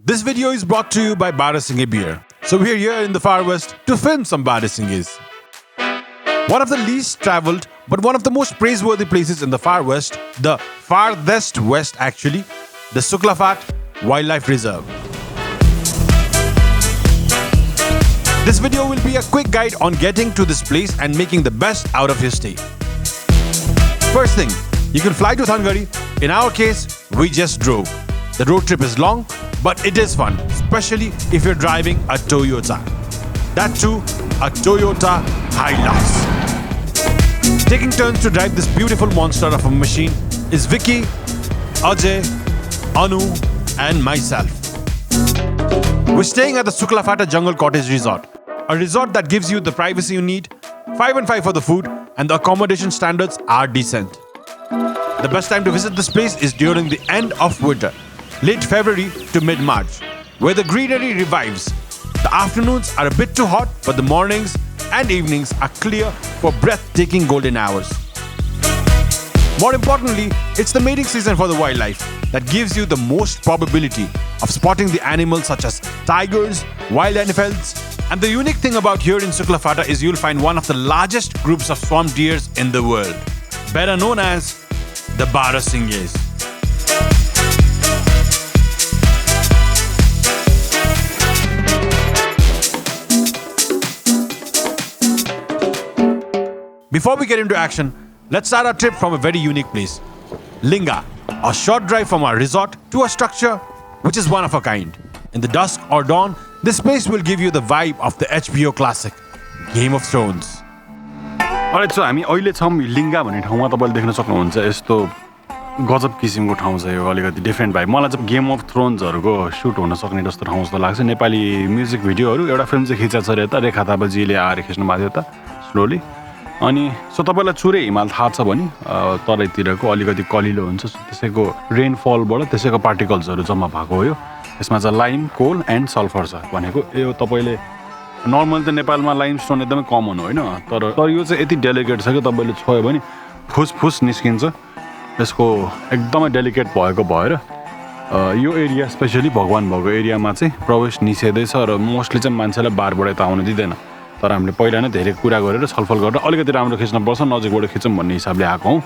This video is brought to you by Barahsinghe beer. So we are here in the far west to film some Barahsinghes. One of the least traveled, but one of the most praiseworthy places in the far west, the farthest west actually, the Shuklaphanta Wildlife Reserve. This video will be a quick guide on getting to this place and making the best out of your stay. First thing, you can fly to Thangari. In our case, we just drove. The road trip is long, but it is fun, especially if you're driving a Toyota. That too, a Toyota Hilux. Taking turns to drive this beautiful monster of a machine is Vikky, Ajay, Anu, and myself. We're staying at the Shuklaphanta Jungle Cottage Resort, a resort that gives you the privacy you need, 5 and 5 for the food, and the accommodation standards are decent. The best time to visit this place is during the end of winter, late February to mid-March, where the greenery revives. The afternoons are a bit too hot, but the mornings and evenings are clear for breathtaking golden hours. More importantly, it's the mating season for the wildlife that gives you the most probability of spotting the animals such as tigers, wild elephants, and the unique thing about here in Shuklaphanta is you'll find one of the largest groups of swamp deers in the world, better known as the Barahsinghes. Before we get into action, let's start our trip from a very unique place, Linga, a short drive from our resort to a structure which is one of a kind. In the dusk or dawn, this place will give you the vibe of the HBO classic, Game of Thrones. Alright, so हामी अहिले छौँ लिङ्गा भन्ने ठाउँमा तपाईले देख्न सक्नुहुन्छ यस्तो गजब किसिमको ठाउँ छ यो अलिकति डिफरेन्ट भाइब मलाई चाहिँ गेम अफ थ्रोन्सहरुको सुट हुन सक्ने जस्तो ठाउँ जस्तो लाग्छ नेपाली म्युजिक भिडियोहरु एउटा फिल्म चाहिँ खिचा छ रे यता रेखा थापाजीले आएर खिच्नु भएको थियो त स्लोली अनि सो तपाईलाई चुरे हिमाल थाहा छ भने तराईतिरको अलिकति कलिलो हुन्छ त्यसैको रेनफलबाट त्यसैको पार्टिकल्सहरु जम्मा भएको हो यो यसमा चाहिँ लाइम कोल एन्ड सल्फर छ भनेको यो तपाईले नर्मल त नेपालमा लाइमस्टोन एकदमै कमन हो हैन तर यो चाहिँ यति डेलिकेट छ कि तपाईले छोयो भने फुसफुस निस्किन्छ यसको एकदमै डेलिकेट भएको भएर यो एरिया स्पेशली भगवान भएको एरियामा चाहिँ प्रवेश निषेधै छ र मोस्टली चाहिँ मान्छेलाई बारबाट यता आउन दिदैन तर हामीले पहिला नै धेरै कुरा गरेर छलफल गरेर अलिकति राम्रो खिच्न पर्छ नजिकबाट खिचौँ भन्ने हिसाबले आएको हौं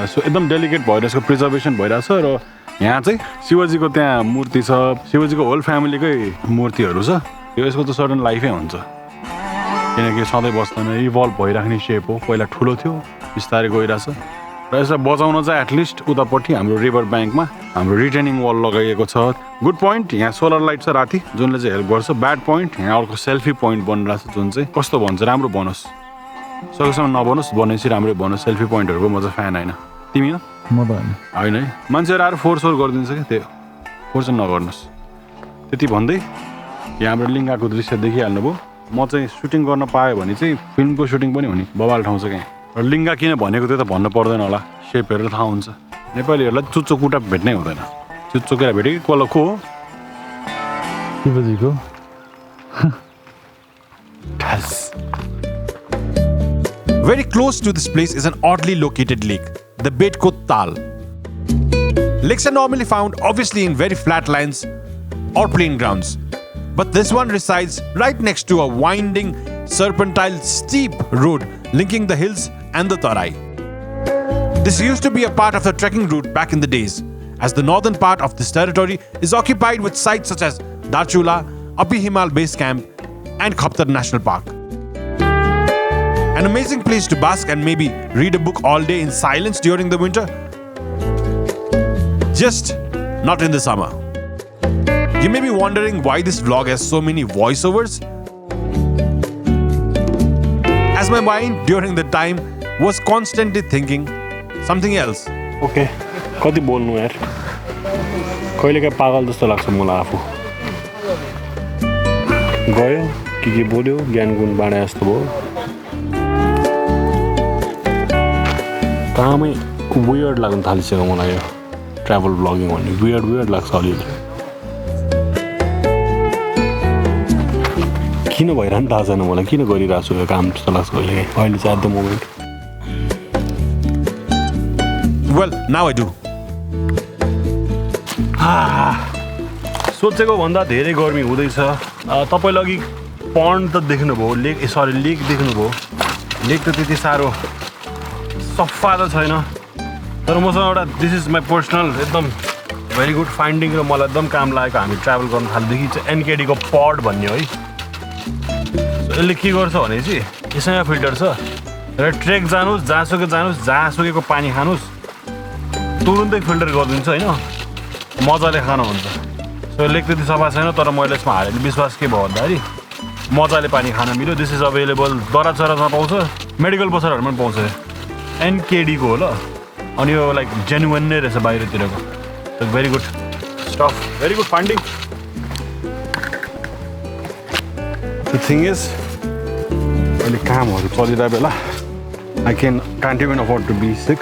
सो एकदम डेलिकेट भएर यसको प्रिजर्भेसन भइरहेछ र यहाँ चाहिँ शिवजीको त्यहाँ मूर्ति छ शिवजीको होल फ्यामिलीकै मूर्तिहरू छ यो यसको त सर्टन लाइफै हुन्छ किनकि सधैँ बस्दैन इभल्भ भइराख्ने सेप हो पहिला ठुलो थियो बिस्तारै गइरहेछ र यसलाई बचाउन चाहिँ एटलिस्ट उतापट्टि हाम्रो रिभर ब्याङ्कमा हाम्रो रिटेनिङ वाल लगाइएको छ गुड पोइन्ट यहाँ सोलर लाइट छ राति जुनले चाहिँ हेल्प गर्छ ब्याड पोइन्ट यहाँ अर्को सेल्फी पोइन्ट बनिरहेछ जुन चाहिँ कस्तो भन्छ राम्रो बनोस् सकेसम्म नबनोस् बनेपछि राम्रै बनोस् सेल्फी पोइन्टहरूको म चाहिँ फ्यान होइन तिमी हो म त होइन है मान्छेहरू आएर फोर्स गरिदिन्छ क्या त्यो फोर्स नगर्नुहोस् त्यति भन्दै यहाँ हाम्रो लिङ्गाको दृश्य देखिहाल्नुभयो म चाहिँ सुटिङ गर्न पाएँ भने चाहिँ फिल्मको सुटिङ पनि हुने बवाल ठाउँ छ कहाँ र लिङ्गा किन भनेको त्यो त भन्नु पर्दैन होला सेप हेरेर थाहा हुन्छ नेपालीहरूलाई चुच्चो कुटा भेट्नै हुँदैन चुच्चो केरा भेट्यो कि कसलाई को हो शिवजीको Very close to this place is an oddly located lake, the Bedkut Tal. Lakes are normally found obviously in very flat lands or plain grounds. But this one resides right next to a winding, serpentine, steep road linking the hills and the Tarai. This used to be a part of the trekking route back in the days, as the northern part of this territory is occupied with sites such as Darchula, Upper Himal Base Camp, and Khaptar National Park. An amazing place to bask and maybe read a book all day in silence during the winter. Just not in the summer. You may be wondering why this vlog has so many voiceovers. As my mind during the time was constantly thinking something else. Okay कति बोल्नु यार कहिलेकाहीँ पागल जस्तो लाग्छ मलाई आफू गयो के बोल्यो ज्ञान गुण बाँडे जस्तो भयो कामै वियर्ड लाग्न थालिसक्यो मलाई यो ट्राभल ब्लगिङ भन्ने वियर्ड लाग्छ अलिअलि किन भइरहनु थाहा छैन मलाई किन गरिरहेको छु यो काम जस्तो लाग्छ कहिलेकाहीँ अहिले चाहिँ at the moment Well, now I do. सोचेको भन्दा धेरै गर्मी हुँदैछ तपाईले अघि पन्ड त देख्नुभयो लेक देख्नुभयो लेक त त्यति साह्रो सफा त छैन तर मसँग एउटा दिस इज माई पर्सनल एकदम भेरी गुड फाइन्डिङ र मलाई एकदम काम लागेको हामी ट्राभल गर्न थाल्देखि चाहिँ एनकेडीको पड भन्ने हो है यसले के गर्छ भने चाहिँ यसैमा फिल्टर छ र ट्रेक जानुहोस् जहाँसुकैको पानी खानुहोस् तुरुन्तै फिल्टर गरिदिन्छ होइन मजाले खानुहुन्छ सो लेक त्यति सफा छैन तर मैले यसमा हालेर विश्वास के भयो भन्दाखेरि मजाले पानी खान मिल्यो दिस इज अभाइलेबल दराचरामा पाउँछ मेडिकल बजारहरूमा पनि पाउँछ एनकेडीको हो ल अनि यो लाइक जेन्युन नै रहेछ बाहिरतिरको very good stuff very good finding the thing is अहिले कामहरू चलिरहेको बेला I can't even afford to be sick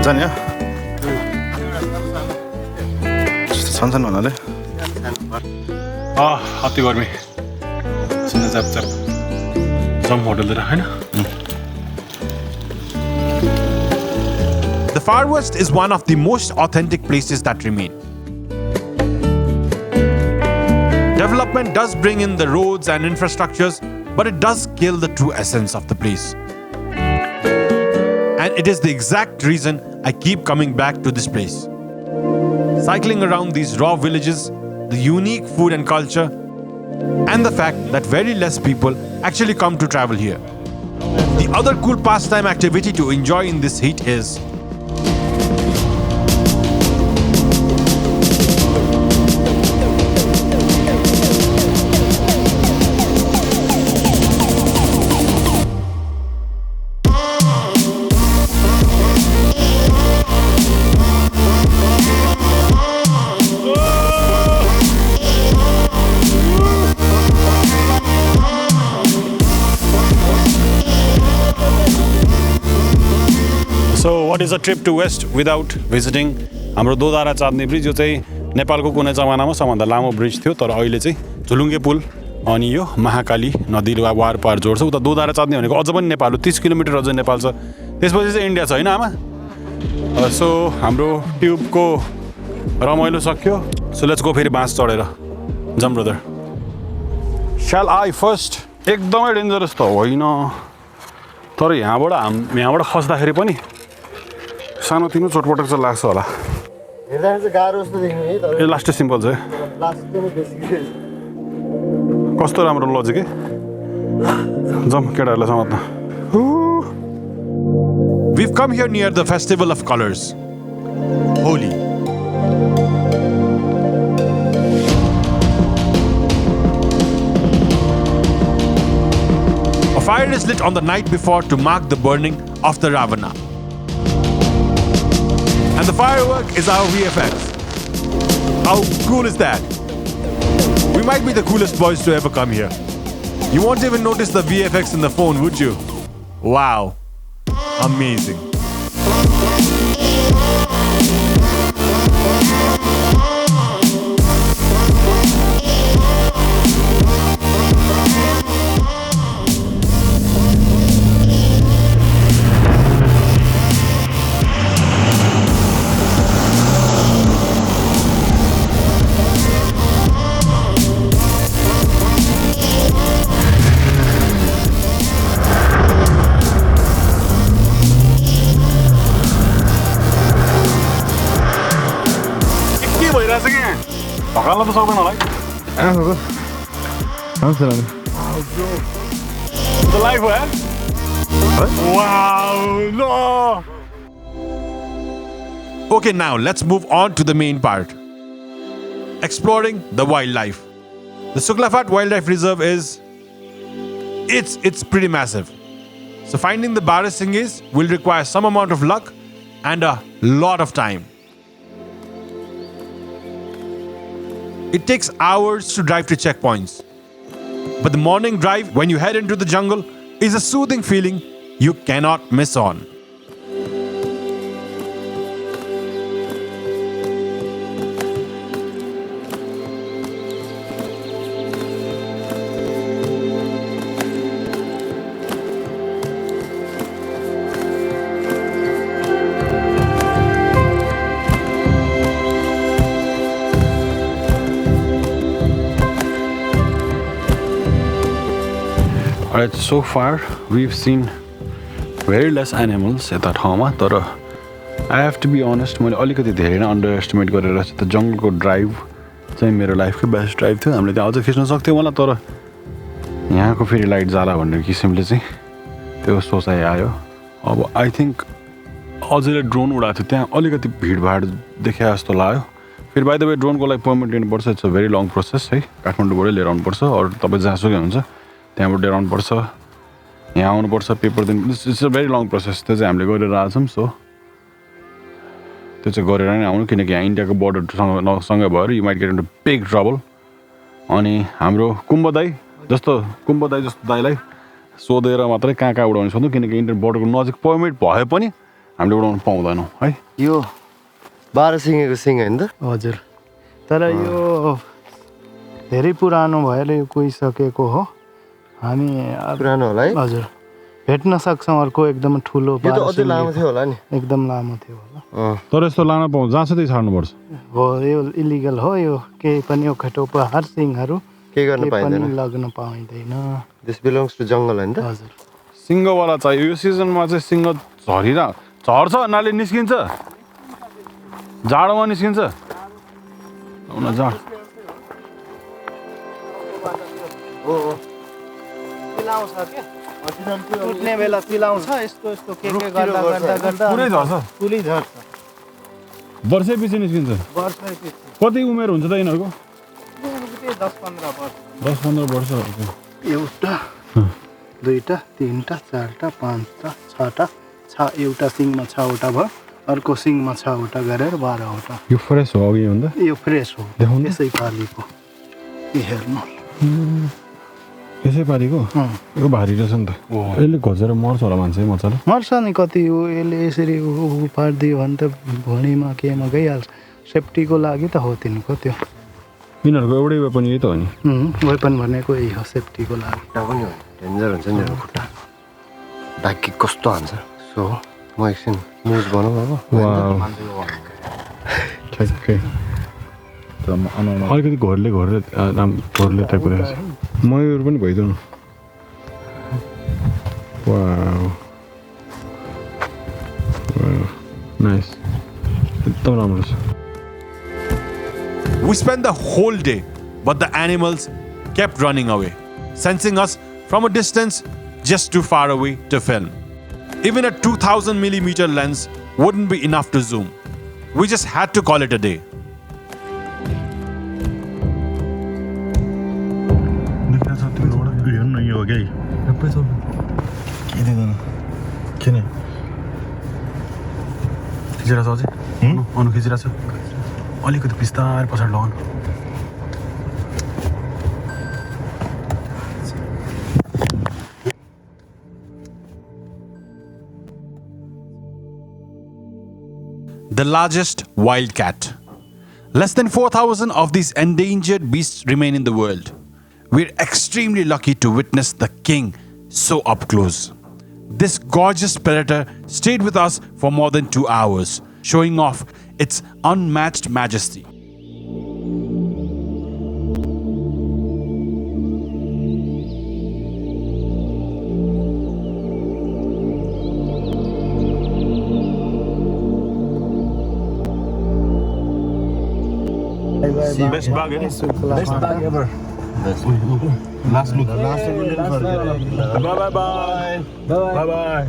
जाने छन् भन्नाले अति गर्मी च्याप जम होटलतिर होइन The Far West is one of the most authentic places that remain. Development does bring in the roads and infrastructures, but it does kill the true essence of the place. And it is the exact reason I keep coming back to this place. Cycling around these raw villages, the unique food and culture, and the fact that very less people actually come to travel here. The other cool pastime activity to enjoy in this heat is So what is a trip to West without visiting हाम्रो दोधारा चाँदनी bridge यो चाहिँ नेपालको कुनै जमानामा सबभन्दा लामो bridge थियो तर अहिले चाहिँ झुलुङ्गे पुल अनि यो महाकाली नदी वार पार जोड्छ उता दोधारा चाँदनी भनेको अझ पनि नेपाल हो 30 किलोमिटर अझ नेपाल छ त्यसपछि चाहिँ इन्डिया छ होइन आमा सो हाम्रो ट्युबको रमाइलो सक्यो सो लेट्स गो फेरि बाँस चढेर जम ब्रदर स्याल आई फर्स्ट एकदमै डेन्जरस त होइन तर यहाँबाट खस्दाखेरि पनि सानोतिनो चोटपटक चाहिँ लाग्छ होला ए लास्ट सिम्पल छ कस्तो राम्रो लजिक है जम केटाहरूलाई समात्न we've come here near the festival of colors, Holi. A fire is lit on the night before to mark the burning of the Ravana. And the firework is our VFX. How cool is that? We might be the coolest boys to ever come here. You won't even notice the VFX in the phone, would you? Wow. Amazing. ढकाल्न त सक्दैन होला The life, man. What? Wow, no. Okay, now let's move on to the main part. Exploring the wildlife. The Shuklaphanta Wildlife Reserve it's pretty massive. So finding the Barahsinghes will require some amount of luck and a lot of time. It takes hours to drive to checkpoints. But the morning drive when you head into the jungle is a soothing feeling you cannot miss on. Alright, so far we've seen very less animals यता ठाउँमा तर I have to be honest मैले अलिकति धेरै नै under estimate गरेर चाहिँ त जङ्गलको ड्राइभ चाहिँ मेरो लाइफकै बेस्ट ड्राइभ थियो हामीले त्यहाँ अझै खिच्न सक्थ्यौँ होला तर यहाँको फेरि लाइट जाला भन्ने किसिमले चाहिँ त्यो सोचाइ आयो अब आई थिङ्क अझैले ड्रोन उडाएको थियो त्यहाँ अलिकति भिडभाड देखे जस्तो लाग्यो फेरि बाइ द वे ड्रोनको लागि पर्मिट लिनुपर्छ it's a very long process है काठमाडौँबाटै लिएर आउनुपर्छ अरू तपाईँ जहाँसुकै हुन्छ त्यहाँबाट लिएर आउनुपर्छ यहाँ आउनुपर्छ पेपर दिनु it's a very long process त्यो चाहिँ हामीले गरेर आएछौँ सो त्यो चाहिँ गरेर नै आउनु किनकि यहाँ इन्डियाको बोर्डरसँगै भएर you might get into big trouble अनि हाम्रो कुम्भ दाई जस्तो दाईलाई सोधेर मात्रै कहाँ कहाँ उडाउनु सक्छौँ किनकि इन्डियन बोर्डरको नजिक पर्मिट भए पनि हामीले उडाउनु पाउँदैनौँ है यो बाह्रसिङेको सिङ होइन त हजुर तर यो धेरै पुरानो भएर यो गइसकेको हो हामी पुरानो होला है हजुर भेट्न सक्छौँ अर्को एकदम ठुलो यो त अझै लामो थियो होला नि एकदम लामो थियो होला तर यस्तो लान पाउँछ जहाँ चाहिँ छाड्नुपर्छ हो यो इलिगल हो यो केही पनि ओखटो उपहार सिङहरू केही गर्न पाइँदैन लग्न पाइँदैन दिस बिलोङ्स टु जङ्गल होइन त हजुर सिङ्गवाला चाहियो यो सिजनमा चाहिँ सिङ्ग झर्छ नाले निस्किन्छ जाडोमा निस्किन्छ टुट्ने बेला पिलाउँछ यस्तो यस्तो के गर्दा गर्दा गर्दा पुरै झर्छ पुरै झर्छ वर्षै पछि निस्किन्छ वर्षपछि कति उमेर हुन्छ त यिनीहरूको 10-15 वर्ष एउटा दुईटा तिनटा चारटा पाँचटा छटा एउटा सिङमा 6वटा भयो अर्को सिङमा 6वटा गरेर 12वटा यो फ्रेस हो अघि भन्दा यो फ्रेस हो यसै पालिको यो हेर्नु यसै पालिको यो भारी रहेछ नि त यसले खोजेर मर्छ होला मान्छे मजाले मर्छ नि कति हो यसले यसरी पारिदियो भने त भुँडीमा केमा गइहाल्छ सेफ्टीको लागि त हो तिनीको त्यो यिनीहरूको एउटै वेपन यही त हो नि वेपन भनेको यही हो सेफ्टीको लागि खुट्टा पनि हो डेन्जर हुन्छ नि खुट्टा ढाकी कस्तो हान्छ सो म एकछिन न्युज बनाऊ अब अलिकति घोरले टाइपको रहेछ मयूर पनि भइदियो न नाइस एकदम राम्रो छ We spent the whole day, but the animals kept running away, sensing us from a distance just too far away to film. Even a 2000mm lens wouldn't be enough to zoom. We just had to call it a day. अलिकति बिस्तारै पछाडि लगाउनु The largest wildcat. Less than 4,000 of these endangered beasts remain in the world. We're extremely lucky to witness the king so up close. This gorgeous predator stayed with us for more than 2 hours, showing off its unmatched majesty. Best bag, eh? Best bag ever. Last look. Bye bye. Bye bye.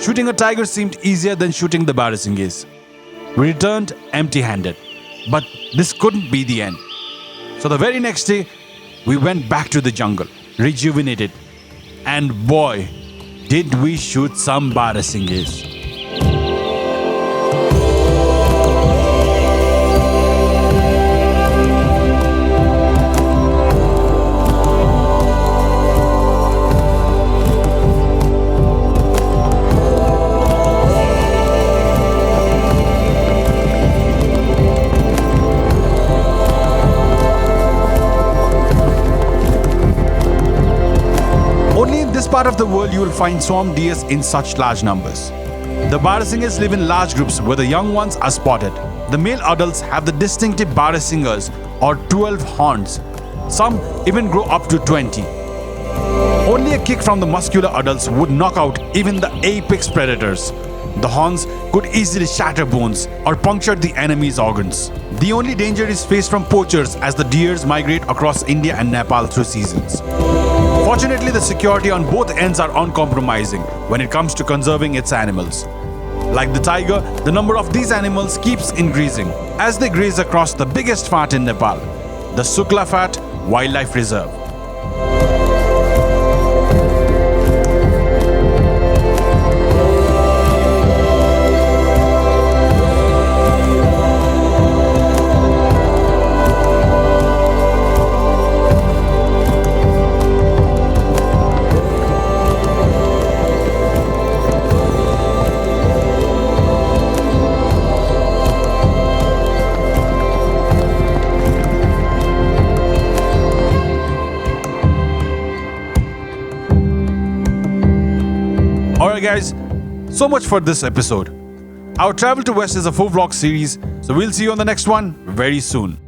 Shooting a tiger seemed easier than shooting the Barahsinghes. We returned empty-handed. But this couldn't be the end. So the very next day, we went back to the jungle, rejuvenated. And boy, did we shoot some Barahsinghes. Only in this part of the world you will find swamp deers in such large numbers. The Barahsinghes live in large groups where the young ones are spotted. The male adults have the distinctive Barahsinghes or 12 horns. Some even grow up to 20. Only a kick from the muscular adults would knock out even the apex predators. The horns could easily shatter bones or puncture the enemy's organs. The only danger is faced from poachers as the deers migrate across India and Nepal through seasons. Fortunately, the security on both ends are uncompromising when it comes to conserving its animals. Like the tiger, the number of these animals keeps increasing as they graze across the biggest fat in Nepal, the Shuklaphanta Wildlife Reserve. Alright guys, so much for this episode. Our Travel to West is a 4-vlog series, so we'll see you on the next one very soon.